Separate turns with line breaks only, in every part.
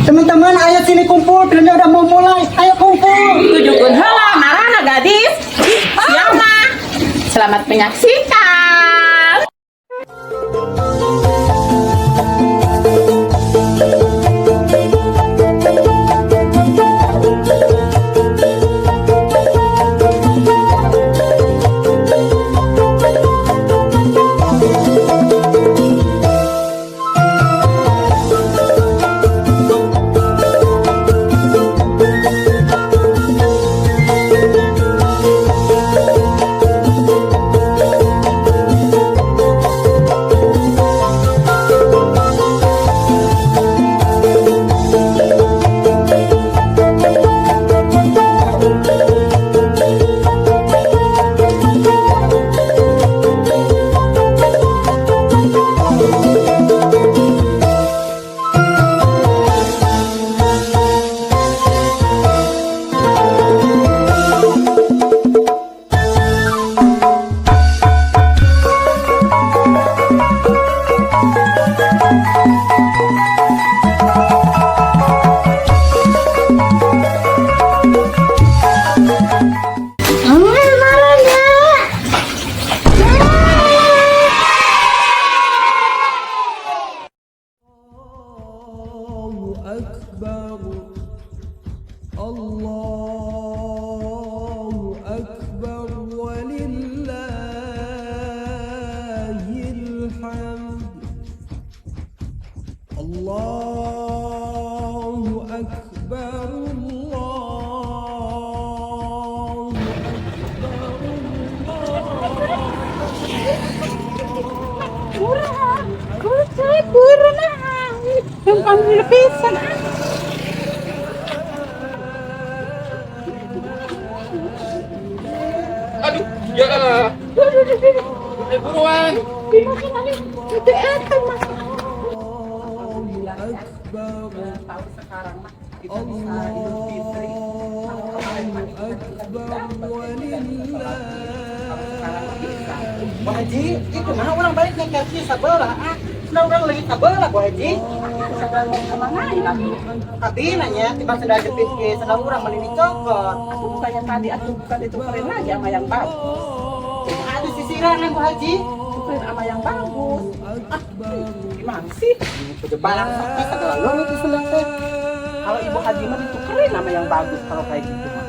Teman-teman, ayo sini kumpul. Filmnya udah mau mulai. Ayo kumpul.
Tujukan heula marana gadis. Siapa? Selamat menyaksikan.
أكبر الله أكبر ولله الحمد الله أكبر الله
Aduh, ya. Buruan.
Bu Haji, itu mah orang balik naik taksi sabelah. Nah, orang lagi sabelah, Bu Haji. Tapi nanya, tiba sudah jepit ke sedang orang melini cokot.
Aku bukannya tadi, aku bukan itu keren lagi sama yang bagus.
Ada sisiran Bu Haji.
Keren sama yang bagus.
Gimana sih? Kejebalan sakit adalah lo itu senang teh.
Kalau Ibu Haji mah itu keren sama yang bagus kalau kayak gitu mah.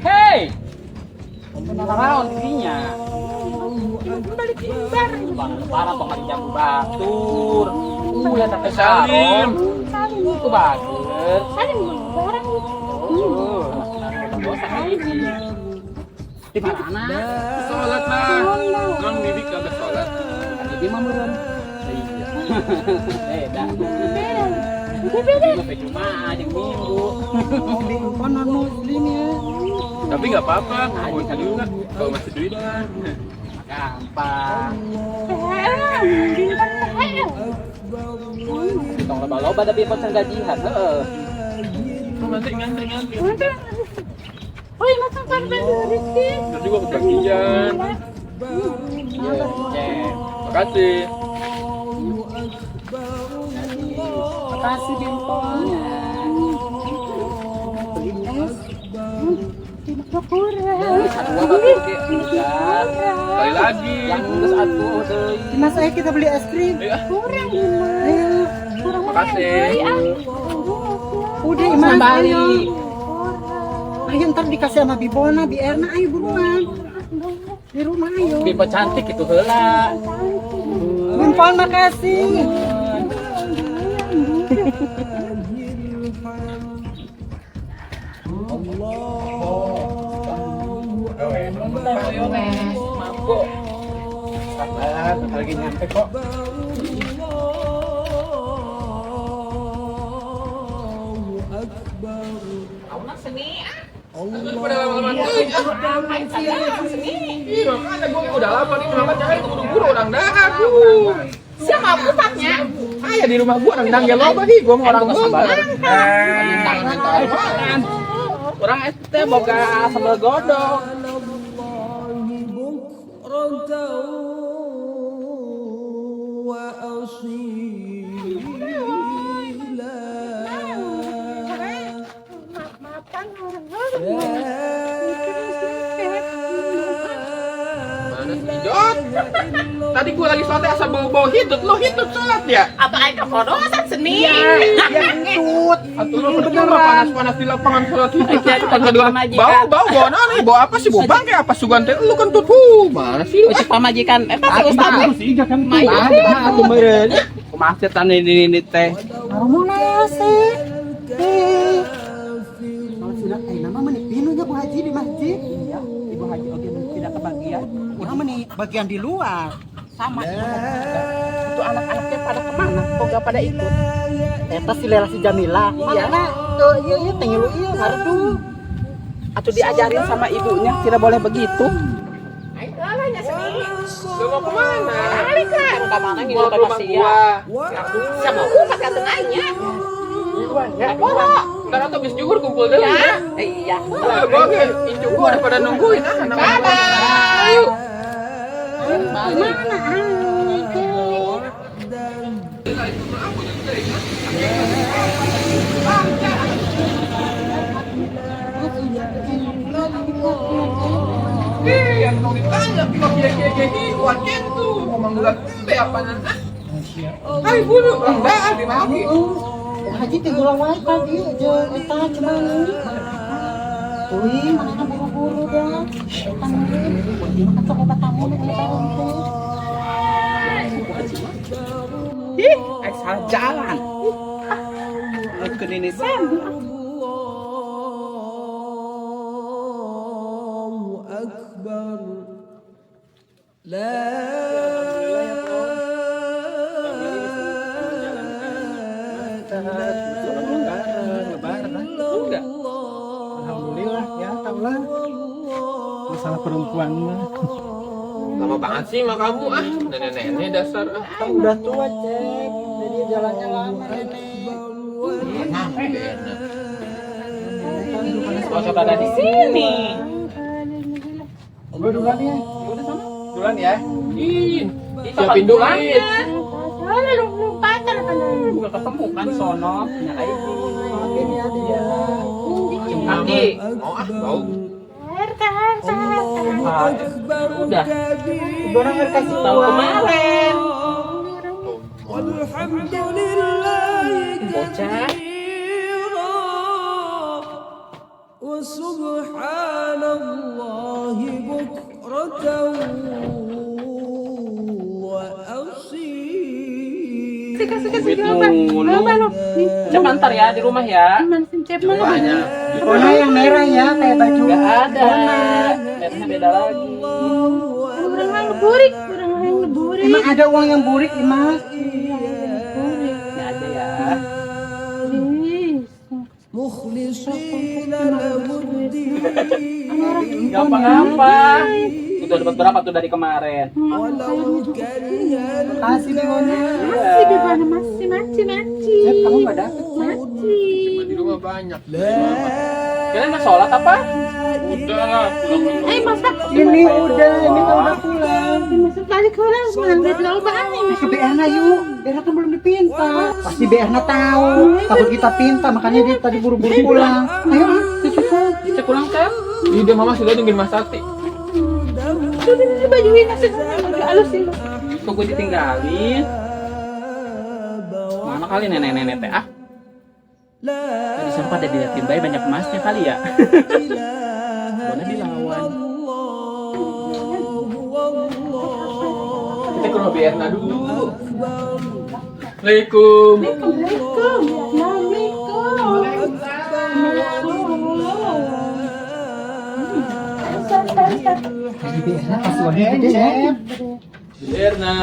Hei, kenapa dirinya? Balik bareng. Para pengen jamu batur. Udah sampai Salim. Salim itu bagus. Salim bareng. Di mana?
Sholat lah. Orang bibi kagak sholat.
Jadi mah belum. Beda. Beda. Cuma aja minggu.
Konon muslim ya.
Tapi nggak apa-apa. Mau cari juga. Kalau masih duit mah.
Gampang. Tong loba-loba tapi pesan gajian. Heeh.
Ngantri.
Oi, makan karban Rizky.
Terus juga kebagian. Makasih.
Makasih Bintongnya.
Sekali lagi.
Yang satu deui.
Mas saya kita beli es krim.
Kurang
Ayo.
Makasih.
Udah Iman
Kembali.
Ayo ntar dikasih sama Bibona, Bi Erna, ayo buruan. Di rumah ayo.
Bipa cantik itu heula.
Bimpon makasih.
Mabuk. Sabar, lagi nyampe kok.
أكبر
Aku nak seni.
Pada lama-lama tuh. Iya, makanya gue udah lama nih Muhammad jangan buru-buru orang dah.
Siapa pusatnya?
Saya di rumah gue orang dang loba nih, gue mau orang gue.
Orang ST boga sambal godok.
Maafkan orang
Mana sih Jod? Tadi gue lagi sholat asal bau-bau hidut, lo hidut sholat ya?
Apa aja kodosan seni?
Tut.
Atau lo beneran panas-panas di lapangan sholat hidut.
Kedua majikan.
Bau naon nih? Bau apa sih? Bau bangke apa sugante? Lu kan tut. Mana sih?
Ucap pamajikan. Pas Ustaz.
sih jangan
Aku meureun. Kumaha setan ini teh.
Harumona sih. Kalau sudah nama meni pinunya Bu Haji di masjid.
Iya, Ibu Haji oge tidak kebagian.
Urang meni bagian di luar.
Sama itu anak-anaknya pada kemana? Kok gak pada ikut?
Eta si Lela si Jamila.
Iya.
Mana tuh iya tengilu iya ngaredu.
Atau diajarin sama ibunya tidak boleh begitu.
Lu mau kemana?
Balik kan, kemana
Mau
ngilu
ke rumah
kasih
gua.
sama aku pakai tengahnya.
Ya, ntar atau bis juhur kumpul dulu ya.
Iya.
Gua ke incu gua udah pada nungguin Ayo. Yang mau ditanya, kok kiai buat gitu, ngomong bulan embe apa nanti? Hai bulu, enggak di maki.
Haji teh gulang wae tadi jeung eta cuman Tuh, mana buru-buru dah. Eta meureun, makan sok obat tamu di bareng teh.
Ih, salah jalan. Ke ini sen.
Allahu Akbar. La
Alhamdulillah ya, tahulah. Masalah perempuan mah.
Lama banget sih sama kamu nenek-nenek dasar
Kan udah tua, Cek. Jadi jalannya lama, Nenek.
Kok ada di sini?
Gue duluan ya.
Duluan ya. Siapin duit.
Soalnya lu pacar kan.
Udah ketemu kan sono.
Maafin ya di jalan.
Nanti
Bau.
Tahan.
udah
Orang nggak kasih
tahun
uang.
kemarin.
Walhamdulillahi
Bocah.
katsira wa subhanallahi bukratan wa asila.
Coba ntar ya di rumah ya.
Banyak.
Warna yang merah ya, kayak baju.
Gak ada. Merahnya beda lagi.
Kurang ngeburik.
Emang ada uang yang burik, Imas?
Ini aja ya.
Mukhlishina lahuddin
Gampang-gampang. Udah dapat berapa tuh dari kemarin?
walau karihal
Kasih di mana?
Masih di mana? Masih.
Cep, kamu nggak dapet?
Masih.
Di rumah banyak.
Kalian mau sholat apa?
Udah lah, pulang.
Masak.
Ini udah pulang.
Masuk balik ke orang semangat lobaan ini.
Ke BR-nya yuk, BR kan belum dipinta. Pasti BR-nya tahu, takut kita pinta, makanya dia tadi buru-buru pulang. Ayo,
Cek pulang kan?
Ide mama sudah nungguin Mas Sati.
Ini baju ini sih. Halus sih.
Kok gue ditinggalin? Mana kali nenek-nenek teh ah? Tadi sempat ada diliatin bayi banyak emasnya kali ya. Boleh dilawan.
Kita ke rumah Erna dulu. Assalamualaikum. Erna.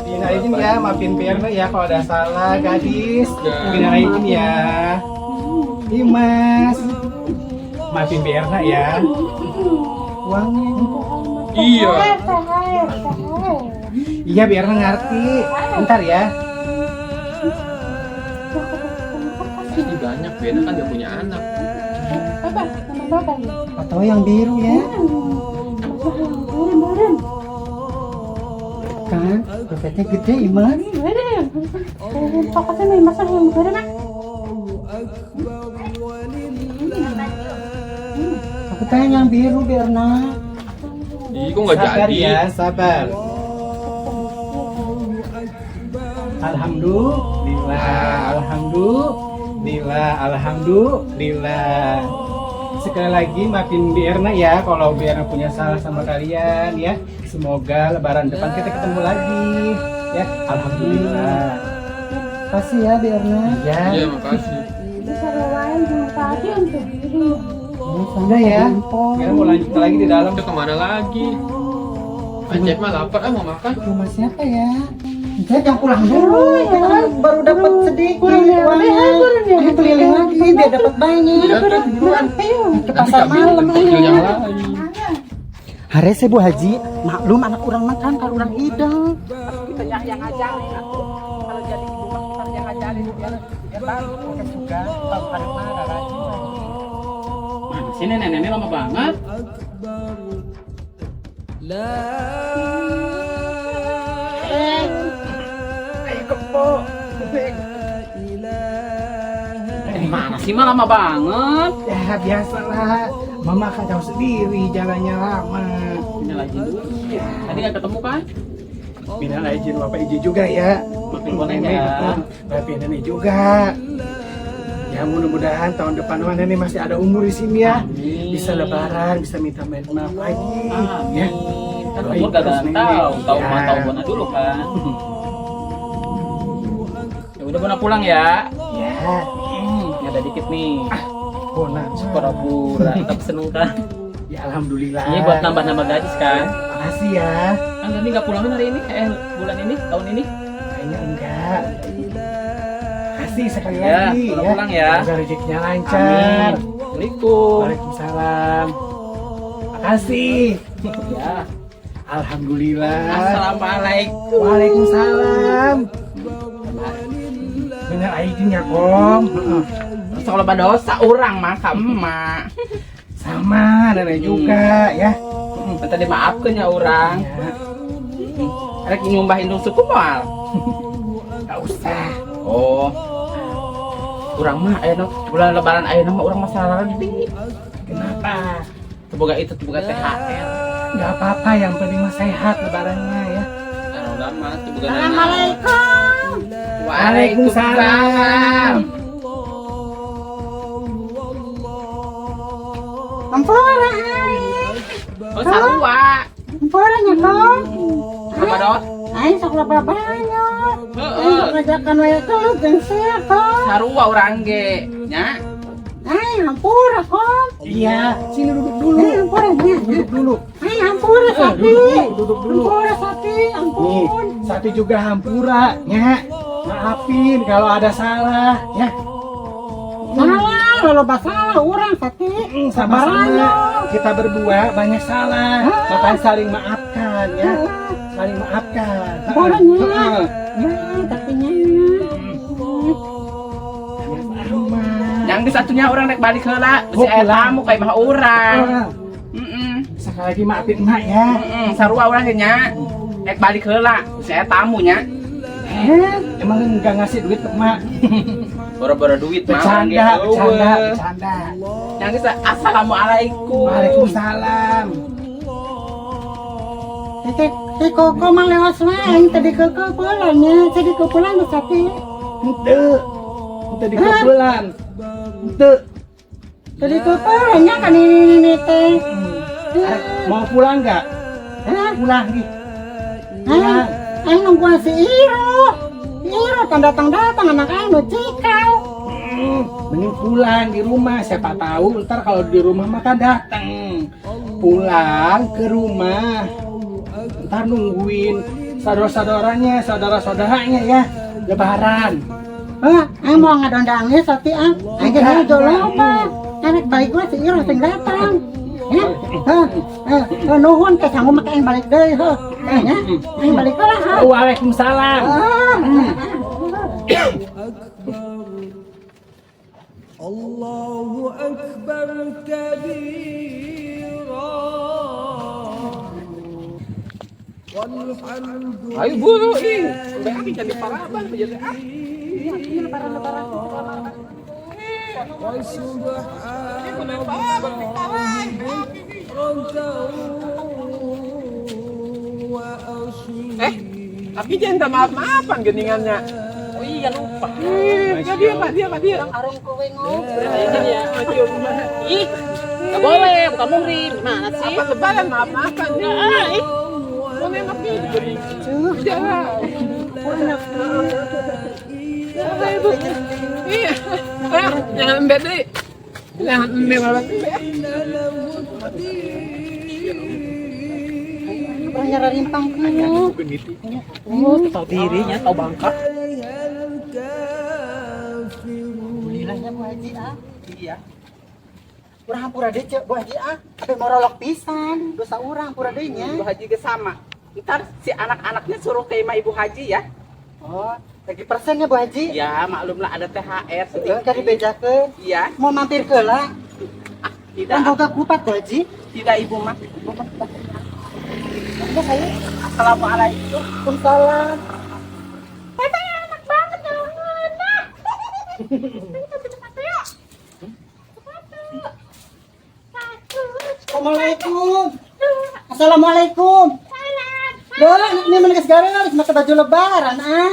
Minal izin ya, maafin Pirna ya kalau ada salah, gadis. Minal izin ya. Dimas. maafin Bi Erna ya.
Uangnya.
Iya.
Iya Bi Erna ngerti. Bentar ya.
Pasti banyak, Bena kan dia punya anak.
Apa? Nama bapak ya?
Atau yang biru ya. Kan, dompetnya gede Iman.
Bareng. Pokoknya nih masalah yang bareng ah.
Aku pengen yang biru Berna.
Ih, kok nggak
Sabar
jadi?
ya, sabar. Alhamdulillah. Sekali lagi maafin Bi Erna ya kalau Bi Erna punya salah sama kalian ya. Semoga lebaran depan kita ketemu lagi ya. Alhamdulillah.
Kasih ya Berna.
Ya.
Iya, makasih.
Bisa lain juga tadi untuk diri.
Udah ya. Sekarang mau lanjut lagi di dalam.
Itu kemana lagi? Acep mah lapar, mau makan.
Rumah siapa ya? Saya yang pulang dulu, kita kan baru dapat sedikit uangnya. Ayo keliling lagi biar dapat banyak.
Iya, kan buruan.
Ke pasar malam
Yang
ayo.
lain.
Hari saya Bu Haji, maklum anak orang makan kalau orang hidang.
Kita yang ngajarin aku. Kalau jadi ibu mah kita yang ngajarin biar baru kita juga tahu ada mana rajin.
Mana sih nenek-nenek lama banget?
Ayo kepo.
Mana sih mah lama banget?
Ya biasalah. Mama kan tahu sendiri jalannya lama.
Ini lagi dulu. Tadi nggak ketemu kan?
Minal izin Bapak izin juga ya.
Maafin Bo Nenek ya.
Maafin Nenek juga. Ya mudah-mudahan tahun depan Mama Nenek masih ada umur di sini ya.
Amin.
Bisa lebaran, bisa minta maaf lagi.
Amin.
Ya.
Kan
Doain
umur gak
terus,
tahu,
Nenek.
tahu
Ya.
mah tahu Bona dulu kan. Ya udah Bona pulang ya.
Ya.
Ini ada dikit nih.
Bona.
Pura-pura, tapi seneng kan?
Ya alhamdulillah.
Ini buat nambah-nambah gadis kan?
Makasih ya.
Kan tadi nggak pulangin hari ini? Bulan ini, tahun ini?
Kayaknya enggak. Kasih sekali
Ya,
lagi ya.
pulang ya.
Semoga rezekinya lancar.
Amin. Assalamualaikum.
Waalaikumsalam. Makasih.
Ya.
Alhamdulillah.
Assalamualaikum.
Waalaikumsalam. Bener izin ya Kom.
Kalau dosa orang mah ka emak.
Sama nenek juga ya.
Minta dimaafkeun ya orang.
Ya,
Rek nyumbahin dong suku mal.
nggak usah.
Oh. Urang mah ayeuna bulan lebaran ayeuna mah urang masalah lebih.
Kenapa?
Semoga itu semoga THR.
Nggak apa-apa, yang penting mah sehat lebarannya ya.
Anu lama semoga
Assalamualaikum.
Waalaikumsalam.
Ampura ai.
Oh sarua.
Ampura nya kong.
Apa dot?
Ai sok loba banyak. Ai
Heeh.
sok ngajakan wae kelut jeung sia kong.
Sarua urang ge nya.
Ai ampura kong.
Iya, sini duduk dulu.
Ai ampura nya.
Duduk dulu.
Ai ampura sapi.
Duduk dulu.
Ampura sapi,
Nih,
ampun.
Sapi juga hampura ya. Maafin kalau ada salah ya.
Salah, lo salah urang sapi.
Sama-sama kita berdua banyak salah, makanya saling maafkan ya. Saling maafkan.
Ampuranya.
Heeh.
Ya, tapi nya.
Yang di satunya orang rek balik heula,
Oh,
si aya
pulang.
tamu kayak mah urang.
Orang,
Heeh.
sekali lagi maafin emak ya.
Sarua urang ge nya. Rek balik heula, si aya tamu nya.
Emang enggak ngasih duit ke emak?
Boro-boro duit mah.
Bercanda,
orang ge
bercanda,
eueuh.
bercanda.
Yang bisa assalamualaikum.
Waalaikumsalam.
Si koko mah lewat wae, tadi koko pulangnya, tadi koko pulang ke sapi.
Ente, ente di kumpulan. Ente,
Tadi koko pulangnya kan ini teh.
mau pulang nggak?
Hah?
Pulang nih.
Hah? Aing nungguan si Iro. Iro kan datang-datang anak aing nu cikau.
Mending pulang di rumah, siapa tahu ntar kalau di rumah makan datang. Pulang ke rumah, ntar nungguin saudara-saudaranya, saudara-saudaranya ya, lebaran.
Hah? Aing mau ngadondangnya sapi ah. Aing jadi jolo apa? anak balik gua si Iro sing datang. Ya, nuhun ke sanggup make yang balik deui heuh. Ya, yang balik lah.
Waalaikumsalam.
الله أكبر كبيرا والحمد
Ayo buru ih. Sampai aku jadi paraban menjadi ah.
وسبحان الله وأصيلا
Tapi jangan maaf-maafan geningannya.
Oh iya lupa.
Dia.
Arung kowe ngobrol.
Ya, ih, nggak boleh, bukan muhrim. Gimana sih?
Apa lebaran maaf-maafan.
Ih,
Mau nembak gini. Jangan. Ibu. Iya. Jangan embet deh. Jangan embet malah
Banyak rimpang ku.
oh, tahu dirinya, tahu bangka.
Alhamdulillahnya Bu Haji ah.
Iya.
Urang hampura deui ceu Bu Haji ah. Tapi morolok pisan, dosa urang hampura deui nya.
Ibu Haji ke sama. Ntar si anak-anaknya suruh ke rumah Ibu Haji ya.
Oh, lagi persennya Bu Haji.
Ya, maklumlah ada THR
Sedang tadi bejakeun.
Iya,
Mau mampir heula.
tidak,
Kan boga kupat Bu Haji.
tidak Ibu mah.
Ada saya.
Assalamualaikum.
Waalaikumsalam. Assalamualaikum. Assalamualaikum. Loh, ini menegas garing harus pakai baju lebaran ah.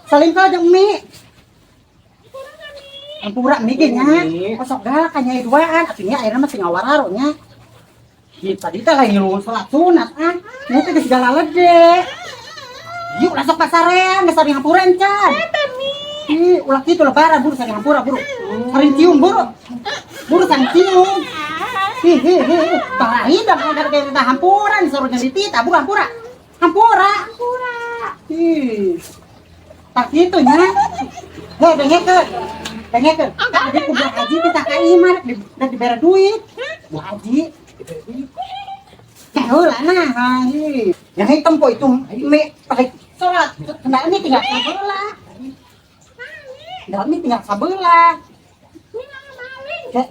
Salim ka jeung Mi. Ampura Mi ge nya. Kosok galak ka nyai duaan, artinya ayeuna masih ngawararo nya. Ieu tadi teh lain nyuruh salat sunat ah. Nya teh geus segala lede. Yuk masuk pasarean, geus sari hampuran can. Ih, ulah kitu lebaran buru sari hampura buru. Sari cium buru. Buru sari cium. Hihihi, barahi dah agar kita hampuran suruh jadi tita, bukan hampura. Hampura. Ih. Tak gitu nya. Heh, dengekeun. Dengekeun. Tadi ku Bu Haji kita ka iman dan dibere duit. Bu Haji. Heula nah, yang hitam po itu me pakai salat. Kenapa ini tinggal sabelah? Dalam ini tinggal sabelah.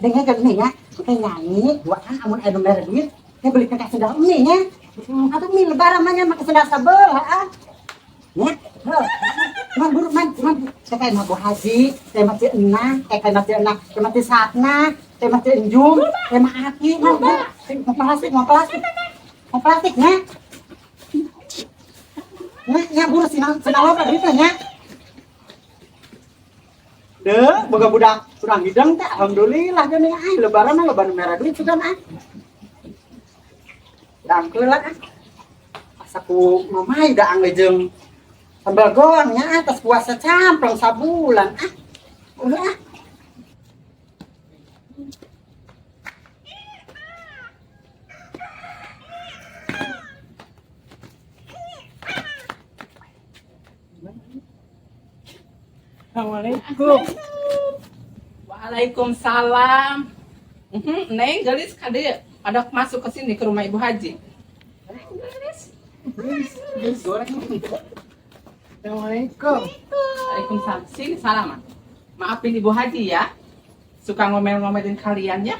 Dengekeun nih ya. Kita nyanyi, doakan amun aya mere duit, kita belikan ka sendal ini nya. Atuh mi lebaran mah nya make sendal sabelah ah. Ya, man buru man, saya mah Bu Haji, saya mah Enah, saya mah Enah, saya mah Satna, saya mah Enjung, saya mah Aki, mau plastik nya. Nya buru sinal apa duit nya. Deh, boga budak kurang hidang teh alhamdulillah geuning ai lebaran mah lebaran merah duit sugan ah. Dangkeul ah. Asaku mamai da anggejeung sambal gorengnya atas puasa camplong sabulan ah. Ulah ah.
Assalamualaikum.
Waalaikumsalam. Neng, gelis ka dieu. Ada masuk ke sini ke rumah Ibu Haji.
Assalamualaikum.
Waalaikumsalam. Sini salaman. Maafin Ibu Haji ya. Suka ngomel-ngomelin kalian ya.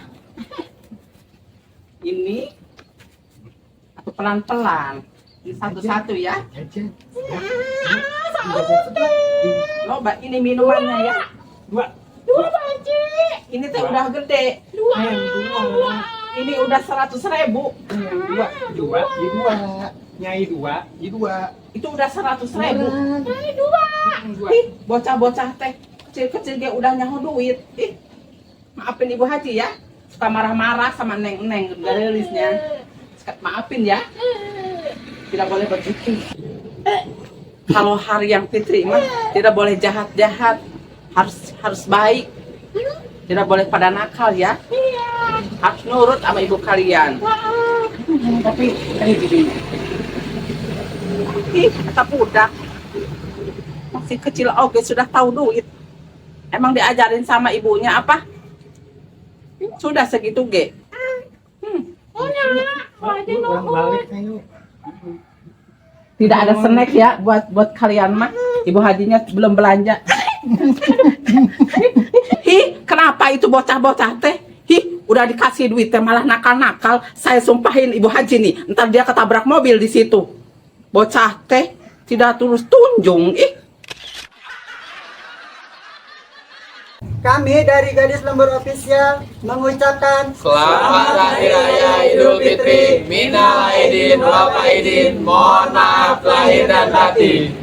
Ini atau pelan-pelan. Ini satu-satu ya. Loba ini minumannya ya.
Dua.
Ini teh udah gede. Ini udah 100.000.
Nyai dua.
Itu udah 100.000. Ih, bocah-bocah teh kecil-kecil dia udah nyaho duit. Ih, maafin Ibu Haji ya. Suka marah-marah sama neng-neng garisnya. Maafin ya. Tidak boleh begitu. Kalau hari yang fitri mah tidak boleh jahat-jahat. Harus baik. Tidak boleh pada nakal ya. Harus nurut sama ibu kalian.
Tapi ini gini.
Ih, kata budak. Masih kecil oke sudah tahu duit. Emang diajarin sama ibunya apa? Sudah segitu ge.
Balik ayo.
Tidak ada snack ya buat kalian mah. Ibu Hajinya belum belanja. Hi, kenapa itu bocah-bocah teh? Hi, udah dikasih duit teh malah nakal-nakal. Saya sumpahin Ibu Haji nih, ntar dia ketabrak mobil di situ. Bocah teh tidak tulus tunjung. Ih.
Kami dari Gadis Lembur Official mengucapkan
Selamat Hari Raya Idul Fitri, minal aidin wal faizin. Mohon maaf lahir dan batin.